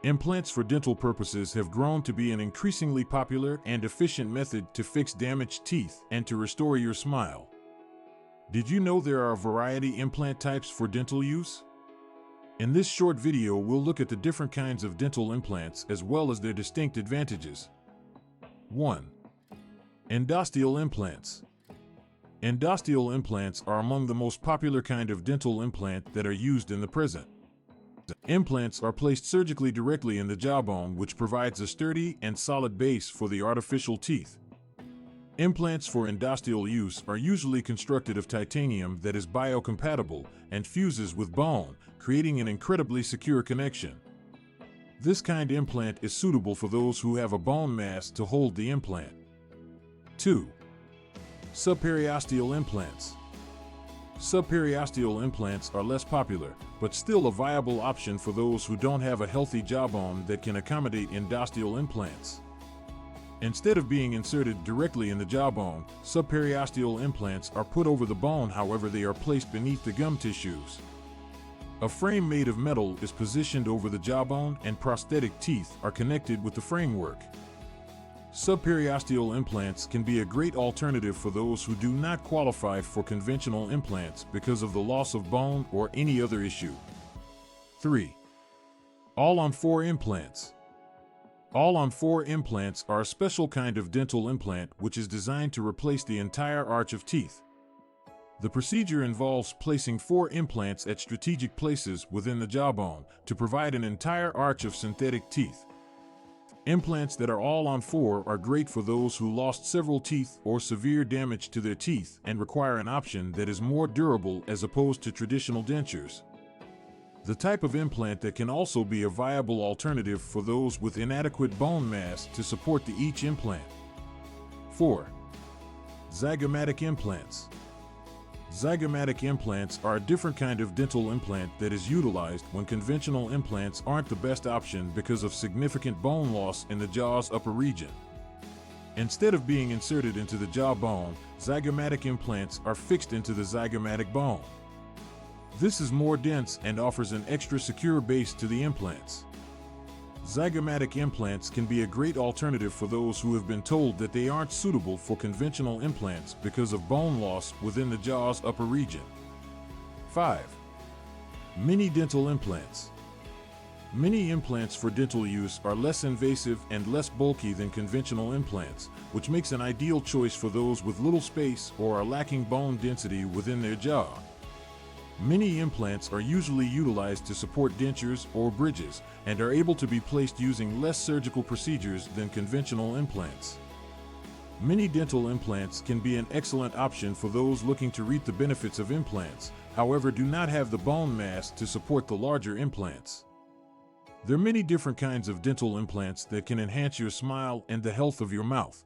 Implants for dental purposes have grown to be an increasingly popular and efficient method to fix damaged teeth and to restore your smile. Did you know there are a variety of implant types for dental use? In this short video, we'll look at the different kinds of dental implants as well as their distinct advantages. 1. Endosteal implants. Endosteal implants are among the most popular kind of dental implant that are used in the present. Implants are placed surgically directly in the jawbone, which provides a sturdy and solid base for the artificial teeth. Implants for endosteal use are usually constructed of titanium that is biocompatible and fuses with bone, creating an incredibly secure connection. This kind of implant is suitable for those who have a bone mass to hold the implant. 2. Subperiosteal implants. Subperiosteal implants are less popular, but still a viable option for those who don't have a healthy jawbone that can accommodate endosteal implants. Instead of being inserted directly in the jawbone, subperiosteal implants are put over the bone, however they are placed beneath the gum tissues. A frame made of metal is positioned over the jawbone and prosthetic teeth are connected with the framework. Subperiosteal implants can be a great alternative for those who do not qualify for conventional implants because of the loss of bone or any other issue. 3. All-on-4 implants. All-on-4 implants are a special kind of dental implant which is designed to replace the entire arch of teeth. The procedure involves placing 4 implants at strategic places within the jawbone to provide an entire arch of synthetic teeth. Implants that are all-on-4 are great for those who lost several teeth or severe damage to their teeth and require an option that is more durable as opposed to traditional dentures. The type of implant that can also be a viable alternative for those with inadequate bone mass to support each implant. 4. Zygomatic implants. Zygomatic implants are a different kind of dental implant that is utilized when conventional implants aren't the best option because of significant bone loss in the jaw's upper region. Instead of being inserted into the jawbone, zygomatic implants are fixed into the zygomatic bone. This is more dense and offers an extra secure base to the implants. Zygomatic implants can be a great alternative for those who have been told that they aren't suitable for conventional implants because of bone loss within the jaw's upper region. 5. Mini dental implants. Mini implants for dental use are less invasive and less bulky than conventional implants, which makes an ideal choice for those with little space or are lacking bone density within their jaw. Mini implants are usually utilized to support dentures or bridges and are able to be placed using less surgical procedures than conventional implants. Mini dental implants can be an excellent option for those looking to reap the benefits of implants, however do not have the bone mass to support the larger implants. There are many different kinds of dental implants that can enhance your smile and the health of your mouth.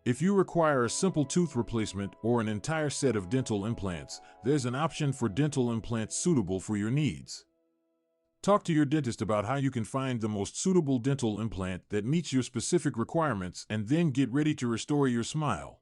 If you require a simple tooth replacement or an entire set of dental implants, there's an option for dental implants suitable for your needs. Talk to your dentist about how you can find the most suitable dental implant that meets your specific requirements and then get ready to restore your smile.